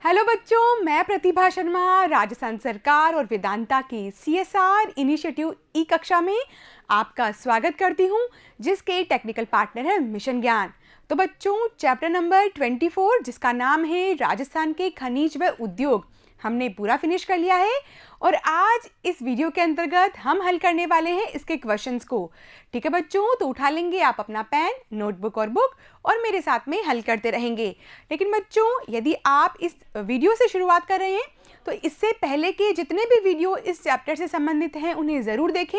Hello बच्चों, मैं प्रतिभा शर्मा राजस्थान सरकार और वेदांता की CSR इनिशिएटिव ई कक्षा में आपका स्वागत करती हूं, जिसके टेक्निकल पार्टनर है मिशन ज्ञान। तो बच्चों, चैप्टर नंबर 24 जिसका नाम है राजस्थान के खनिज व उद्योग, हमने पूरा फिनिश कर लिया है और आज इस वीडियो के अंतर्गत हम हल करने वाले हैं इसके क्वेश्चंस को। ठीक है बच्चों, तो उठा लेंगे आप अपना पेन, नोटबुक और बुक और मेरे साथ में हल करते रहेंगे। लेकिन बच्चों, यदि आप इस वीडियो से शुरुआत कर रहे हैं तो इससे पहले के जितने भी वीडियो इस चैप्टर से संबंधित हैं उन्हें ज़रूर देखें,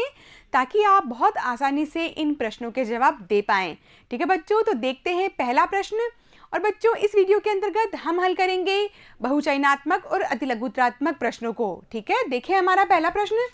ताकि आप बहुत आसानी से इन प्रश्नों के जवाब दे पाएँ। ठीक है बच्चों, तो देखते हैं पहला प्रश्न। और बच्चों, इस वीडियो के अंतर्गत हम हल करेंगे बहुचयनात्मक और अतिलघुत्रात्मक प्रश्नों को। ठीक है, देखिए हमारा पहला प्रश्न।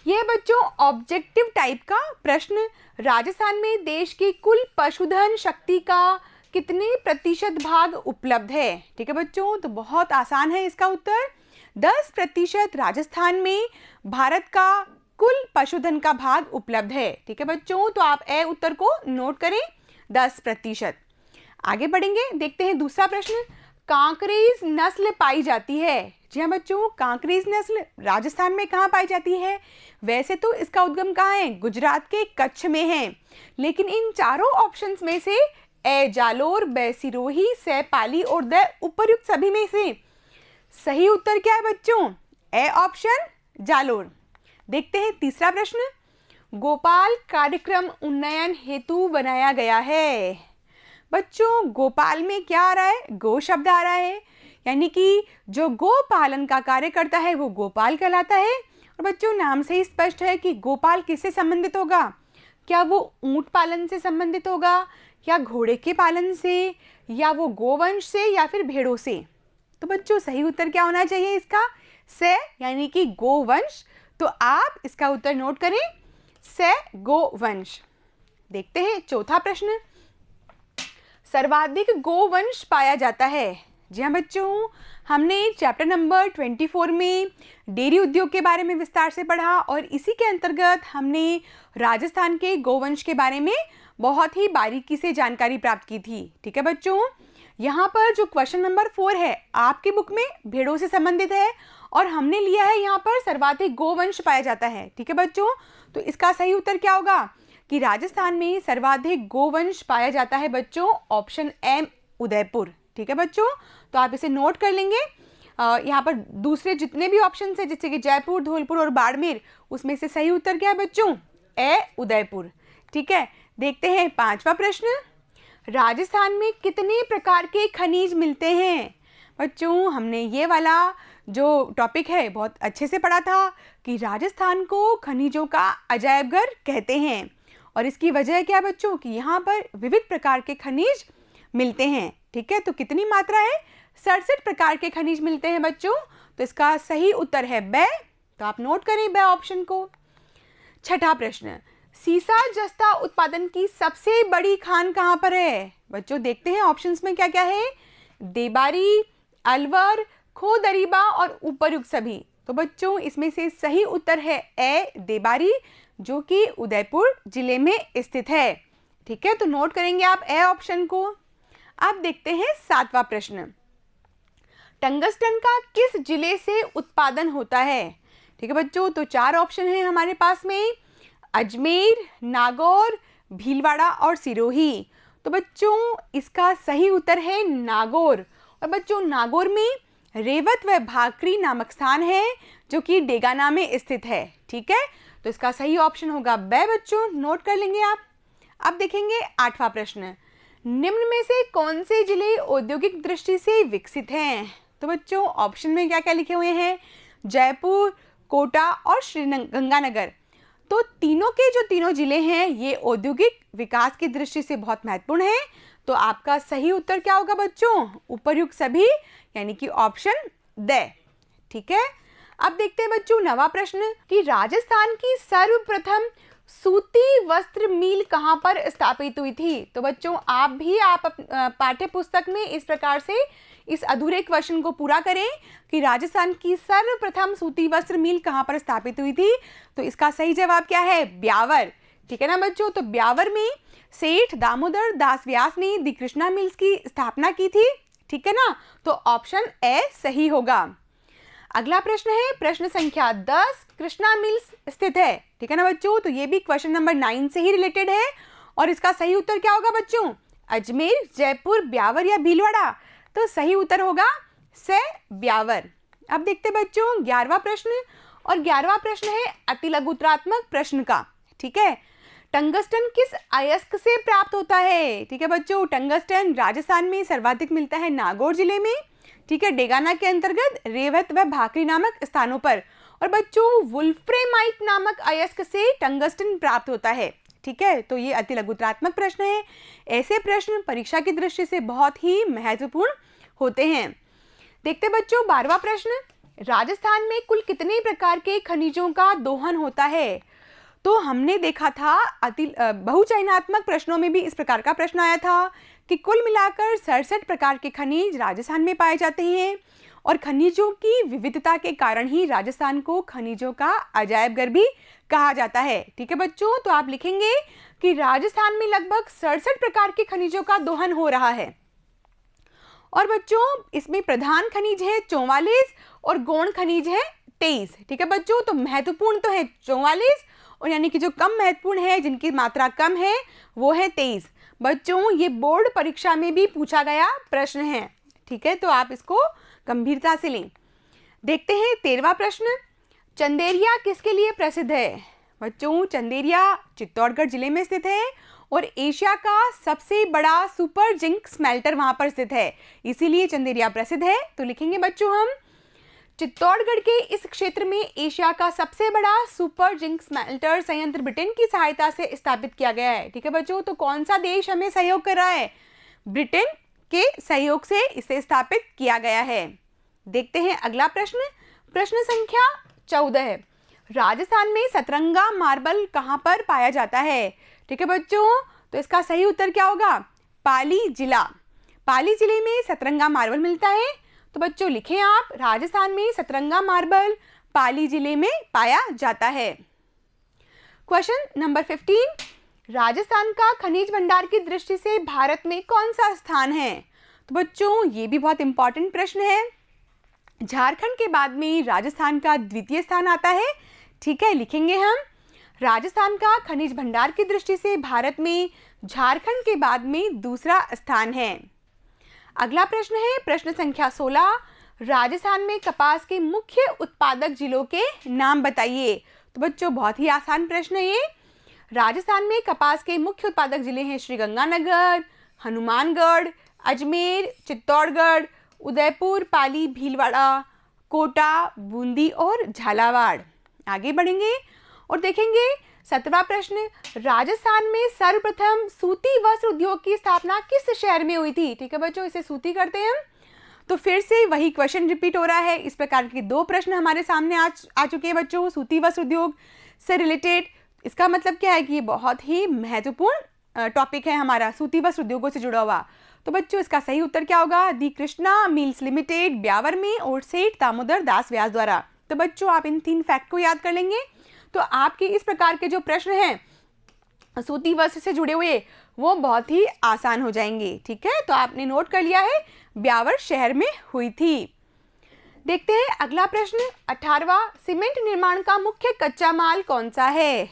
यह बच्चों ऑब्जेक्टिव टाइप का प्रश्न, राजस्थान में देश की कुल पशुधन शक्ति का कितने प्रतिशत भाग उपलब्ध है? ठीक है बच्चों, तो बहुत आसान है इसका उत्तर। 10% राजस्थान में भारत का कुल पशुधन का भाग उपलब्ध है। ठीक है बच्चों, तो आप ए उत्तर को नोट करें, 10%। आगे बढ़ेंगे, देखते हैं दूसरा प्रश्न। कांकरेज नस्ल पाई जाती है? जी हाँ बच्चों, कांकरेज नस्ल राजस्थान में कहाँ पाई जाती है? वैसे तो इसका उद्गम कहाँ है? गुजरात के कच्छ में है, लेकिन इन चारों ऑप्शंस में से ए जालोर, ब सिरोही, से पाली और द उपर्युक्त सभी में से सही उत्तर क्या है बच्चों? A option Jalore. देखते हैं तीसरा प्रश्न। गोपाल कार्यक्रम उन्नयन हेतु बनाया गया है। बच्चों, गोपाल में क्या आ रहा है? गो शब्द आ रहा है, यानी कि जो गो पालन का कार्य करता है वो गोपाल कहलाता है। और बच्चों, नाम से ही स्पष्ट है कि गोपाल किससे संबंधित होगा? क्या वो ऊंट पालन से संबंधित होगा, या घोड़े के पालन से, या वो गोवंश से, या फिर भेड़ों से? तो बच्चों, सही उत्तर क्या होना चाहिए इसका? से, यानी कि गोवंश। तो आप इसका उत्तर नोट करें, से गोवंश। देखते हैं चौथा प्रश्न। सर्वाधिक गोवंश पाया जाता है? जी हाँ बच्चों, हमने चैप्टर नंबर 24 में डेयरी उद्योग के बारे में विस्तार से पढ़ा और इसी के अंतर्गत हमने राजस्थान के गोवंश के बारे में बहुत ही बारीकी से जानकारी प्राप्त की थी। ठीक है बच्चों, यहाँ पर जो क्वेश्चन नंबर 4 है आपकी बुक में भेड़ों से संबंधित है और हमने लिया है यहाँ पर सर्वाधिक गोवंश पाया जाता है। ठीक है बच्चों, तो इसका सही उत्तर क्या होगा कि राजस्थान में सर्वाधिक गोवंश पाया जाता है बच्चों, ऑप्शन एम उदयपुर। ठीक है बच्चों, तो आप इसे नोट कर लेंगे। यहाँ पर दूसरे जितने भी ऑप्शन है जैसे कि जयपुर, धौलपुर और बाड़मेर, उसमें से सही उत्तर क्या है बच्चों? ए उदयपुर। ठीक है, देखते हैं पांचवा प्रश्न। राजस्थान में कितने प्रकार के खनिज मिलते हैं? बच्चों, हमने ये वाला जो टॉपिक है बहुत अच्छे से पढ़ा था कि राजस्थान को खनिजों का अजायब घर कहते हैं। और इसकी वजह क्या है बच्चों कि यहाँ पर विविध प्रकार के खनिज मिलते हैं। ठीक है, तो कितनी मात्रा है? 67 प्रकार के खनिज मिलते हैं बच्चों। तो इसका सही उत्तर है ब। तो आप नोट करें ब ऑप्शन को। छठा प्रश्न। सीसा जस्ता उत्पादन की सबसे बड़ी खान कहाँ पर है? बच्चों, देखते हैं ऑप्शंस में क्या क्या है। देबारी, अलवर, खोदरीबा और उपर्युक्त सभी। तो बच्चों, इसमें से सही उत्तर है ए देबारी, जो कि उदयपुर जिले में स्थित है। ठीक है, तो नोट करेंगे आप ए ऑप्शन को। अब देखते हैं सातवां प्रश्न। टंगस्टन का किस जिले से उत्पादन होता है? ठीक है बच्चों, तो 4 ऑप्शन हैं हमारे पास में, अजमेर, नागौर, भीलवाड़ा और सिरोही। तो बच्चों, इसका सही उत्तर है नागौर। और बच्चों, नागौर में रेवत व भाकरी नामक स्थान है जो कि डेगाना में स्थित है। ठीक है, तो इसका सही ऑप्शन होगा ब बच्चों, नोट कर लेंगे आप। अब देखेंगे 8वां प्रश्न। निम्न में से कौन से जिले औद्योगिक दृष्टि से विकसित हैं? तो बच्चों, ऑप्शन में क्या क्या लिखे हुए हैं? जयपुर, कोटा और गंगानगर। तो तीनों के जो तीनों जिले हैं ये औद्योगिक विकास की दृष्टि से बहुत महत्वपूर्ण है। तो आपका सही उत्तर क्या होगा बच्चों? उपर्युक्त सभी, यानी कि ऑप्शन द। ठीक है, अब देखते हैं बच्चों 9वां प्रश्न कि राजस्थान की सर्वप्रथम सूती वस्त्र मिल कहां पर स्थापित हुई थी? तो बच्चों, आप भी पाठ्य पुस्तक में इस प्रकार से इस अधूरे क्वेश्चन को पूरा करें कि राजस्थान की सर्वप्रथम सूती वस्त्र मिल कहां पर स्थापित हुई थी। तो इसका सही जवाब क्या है? ब्यावर। ठीक है ना बच्चों, तो ब्यावर में सेठ दामोदर दास व्यास ने दी कृष्णा मिल्स की स्थापना की थी। ठीक है ना, तो ऑप्शन ए सही होगा। अगला प्रश्न है प्रश्न संख्या 10, कृष्णा मिल्स स्थित है, ठीक है ना बच्चों, तो ये भी क्वेश्चन नंबर 9 से ही रिलेटेड है और इसका सही उत्तर क्या होगा बच्चों, अजमेर, जयपुर, ब्यावर या भीलवाड़ा, तो सही उत्तर होगा से ब्यावर। अब देखते बच्चों 11वां प्रश्न, और 11वां प्रश्न है अति लघुत्तरात्मक प्रश्न का, ठीक है। टंगस्टन किस अयस्क से प्राप्त होता है, ठीक है बच्चों, टंगस्टन राजस्थान में सर्वाधिक मिलता है नागौर जिले में, ठीक है, डेगाना के अंतर्गत रेवत व भाकरी नामक स्थानों पर। और बच्चों वुल्फ्रेमाइट नामक अयस्क से टंगस्टन प्राप्त होता है, ठीक है, तो ये अति लघुत्तरात्मक प्रश्न है। ऐसे प्रश्न परीक्षा की दृष्टि से बहुत ही महत्वपूर्ण होते हैं। देखते बच्चों 12वां प्रश्न, राजस्थान में कुल कितने प्रकार के खनिजों का दोहन होता है, तो हमने देखा था अति बहुचयनात्मक प्रश्नों में भी इस प्रकार का प्रश्न आया था कि कुल मिलाकर 67 प्रकार के खनिज राजस्थान में पाए जाते हैं और खनिजों की विविधता के कारण ही राजस्थान को खनिजों का अजायबघर भी कहा जाता है, ठीक है बच्चों। तो आप लिखेंगे कि राजस्थान में लगभग 67 प्रकार के खनिजों का दोहन हो रहा है और बच्चों इसमें प्रधान खनिज है 44 और गौण खनिज है 23, ठीक है बच्चों। तो महत्वपूर्ण तो है 44 और यानी कि जो कम महत्वपूर्ण है, जिनकी मात्रा कम है, वो है 23। बच्चों ये बोर्ड परीक्षा में भी पूछा गया प्रश्न है, ठीक है, तो आप इसको गंभीरता से लें। देखते हैं 13वां प्रश्न, चंदेरिया किसके लिए प्रसिद्ध है, बच्चों चंदेरिया चित्तौड़गढ़ जिले में स्थित है और एशिया का सबसे बड़ा सुपर जिंक स्मेल्टर वहां पर स्थित है, इसीलिए चंदेरिया प्रसिद्ध है। तो लिखेंगे बच्चों हम चित्तौड़गढ़ के इस क्षेत्र में एशिया का सबसे बड़ा सुपर जिंक स्मेल्टर संयंत्र ब्रिटेन की सहायता से स्थापित किया गया है, ठीक है बच्चों। तो कौन सा देश हमें सहयोग कर रहा है, ब्रिटेन के सहयोग से इसे स्थापित किया गया है। देखते हैं अगला प्रश्न, प्रश्न संख्या 14, राजस्थान में सतरंगा मार्बल कहां पर पाया जाता है, ठीक है बच्चों। तो इसका सही उत्तर क्या होगा, पाली जिला, पाली जिले में सतरंगा मार्बल मिलता है। तो बच्चों लिखें आप, राजस्थान में सतरंगा मार्बल पाली जिले में पाया जाता है। क्वेश्चन नंबर 15, राजस्थान का खनिज भंडार की दृष्टि से भारत में कौन सा स्थान है, तो बच्चों ये भी बहुत इंपॉर्टेंट प्रश्न है। झारखंड के बाद में राजस्थान का द्वितीय स्थान आता है, ठीक है, लिखेंगे हम राजस्थान का खनिज भंडार की दृष्टि से भारत में झारखंड के बाद में दूसरा स्थान है। अगला प्रश्न है प्रश्न संख्या 16, राजस्थान में कपास के मुख्य उत्पादक जिलों के नाम बताइए। तो बच्चों बहुत ही आसान प्रश्न है ये। राजस्थान में कपास के मुख्य उत्पादक जिले हैं श्रीगंगानगर, हनुमानगढ़, अजमेर, चित्तौड़गढ़, उदयपुर, पाली, भीलवाड़ा, कोटा, बूंदी और झालावाड़। आगे बढ़ेंगे और देखेंगे 17वां प्रश्न, राजस्थान में सर्वप्रथम सूती वस्त्र उद्योग की स्थापना किस शहर में हुई थी, ठीक है बच्चों, इसे सूती करते हैं हम। तो फिर से वही क्वेश्चन रिपीट हो रहा है, इस प्रकार के 2 प्रश्न हमारे सामने आ चुके हैं बच्चों, सूती वस्त्र उद्योग से रिलेटेड। इसका मतलब क्या है कि ये बहुत ही महत्वपूर्ण टॉपिक है हमारा, सूती वस्त्र उद्योगों से जुड़ा हुआ। तो बच्चों इसका सही उत्तर क्या होगा, दी कृष्णा मिल्स लिमिटेड, ब्यावर में और सेठ दामोदर दास व्यास द्वारा। तो बच्चों आप इन 3 फैक्ट को याद कर लेंगे तो आपके इस प्रकार के जो प्रश्न हैं सूती वस्त्र से जुड़े हुए वो बहुत ही आसान हो जाएंगे, ठीक है। तो आपने नोट कर लिया है ब्यावर शहर में हुई थी। देखते हैं अगला प्रश्न 18वां, सीमेंट निर्माण का मुख्य कच्चा माल कौन सा है।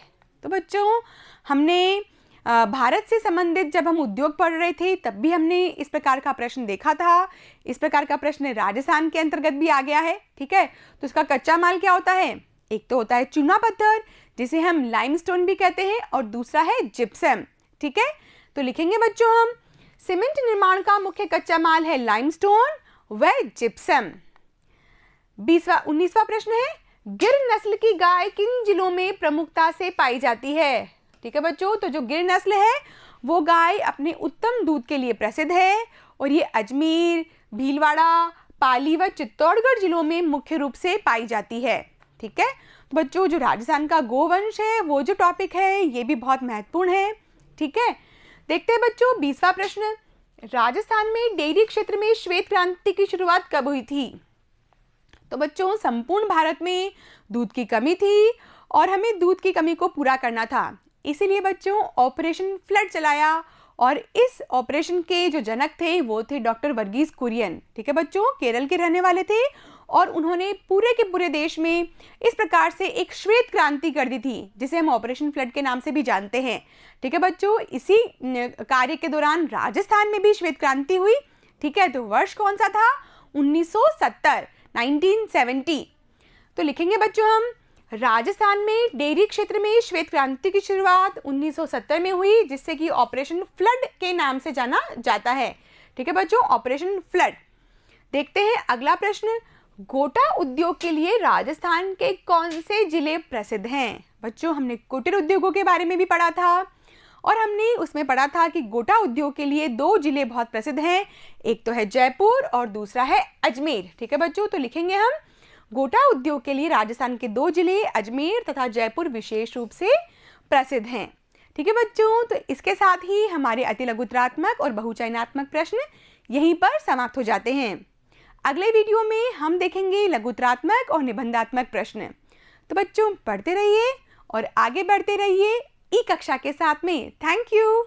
तो बच्चों हमने भारत से संबंधित जब हम उद्योग पढ़ रहे थे तब भी हमने इस प्रकार का प्रश्न देखा था। इस प्रकार का प्रश्न राजस्थान के अंतर्गत भी आ गया है, ठीक है। तो इसका कच्चा माल क्या होता है, एक तो होता है चूना पत्थर जिसे हम लाइमस्टोन भी कहते हैं और दूसरा है जिप्सम, ठीक है। तो लिखेंगे बच्चों हम सीमेंट निर्माण का मुख्य कच्चा माल है लाइमस्टोन व जिप्सम। 19वां प्रश्न है, गिर नस्ल की गाय किन जिलों में प्रमुखता से पाई जाती है, ठीक है बच्चों। तो जो गिर नस्ल है वो गाय अपने उत्तम दूध के लिए प्रसिद्ध है और ये अजमेर, भीलवाड़ा, पाली व चित्तौड़गढ़ जिलों में मुख्य रूप से पाई जाती है, ठीक है। तो बच्चों जो राजस्थान का गोवंश है वो जो टॉपिक है ये भी बहुत महत्वपूर्ण है, ठीक है। देखते हैं बच्चों 20वां प्रश्न, राजस्थान में डेयरी क्षेत्र में श्वेत क्रांति की शुरुआत कब हुई थी। तो बच्चों संपूर्ण भारत में दूध की कमी थी और हमें दूध की कमी को पूरा करना था, इसीलिए बच्चों ऑपरेशन फ्लड चलाया और इस ऑपरेशन के जो जनक थे वो थे डॉक्टर वर्गीस कुरियन। ठीक है बच्चों, केरल के रहने वाले थे और उन्होंने पूरे के पूरे देश में इस प्रकार से एक श्वेत क्रांति कर दी थी, जिसे हम ऑपरेशन फ्लड के नाम से भी जानते हैं। ठीक है बच्चों, इसी कार्य के दौरान राजस्थान में भी श्वेत क्रांति हुई। ठीक है, तो वर्ष कौन सा था? 1970, 1970। तो लिखेंगे बच्चों हम, राजस्थान में डेयरी क्षेत्र में श्वेत क्रांति की शुरुआत 1970 में हुई, जिससे कि ऑपरेशन फ्लड के नाम से जाना जाता है। ठीक है बच्चों, ऑपरेशन फ्लड। देखते हैं अगला प्रश्न, गोटा उद्योग के लिए राजस्थान के कौन से जिले प्रसिद्ध हैं? बच्चों, हमने कुटीर उद्योगों के बारे में भी पढ़ा था और हमने उसमें पढ़ा था कि गोटा उद्योग के लिए 2 जिले बहुत प्रसिद्ध हैं, एक तो है जयपुर और दूसरा है अजमेर। ठीक है बच्चों, तो लिखेंगे हम, गोटा उद्योग के लिए राजस्थान के 2 जिले अजमेर तथा जयपुर विशेष रूप से प्रसिद्ध हैं। ठीक है बच्चों, तो इसके साथ ही हमारे अति लघुत्तरात्मक और बहुचयनात्मक प्रश्न यहीं पर समाप्त हो जाते हैं। अगले वीडियो में हम देखेंगे लघुत्तरात्मक और निबंधात्मक प्रश्न। तो बच्चों, पढ़ते रहिए और आगे बढ़ते रहिए ई कक्षा के साथ में। Thank you.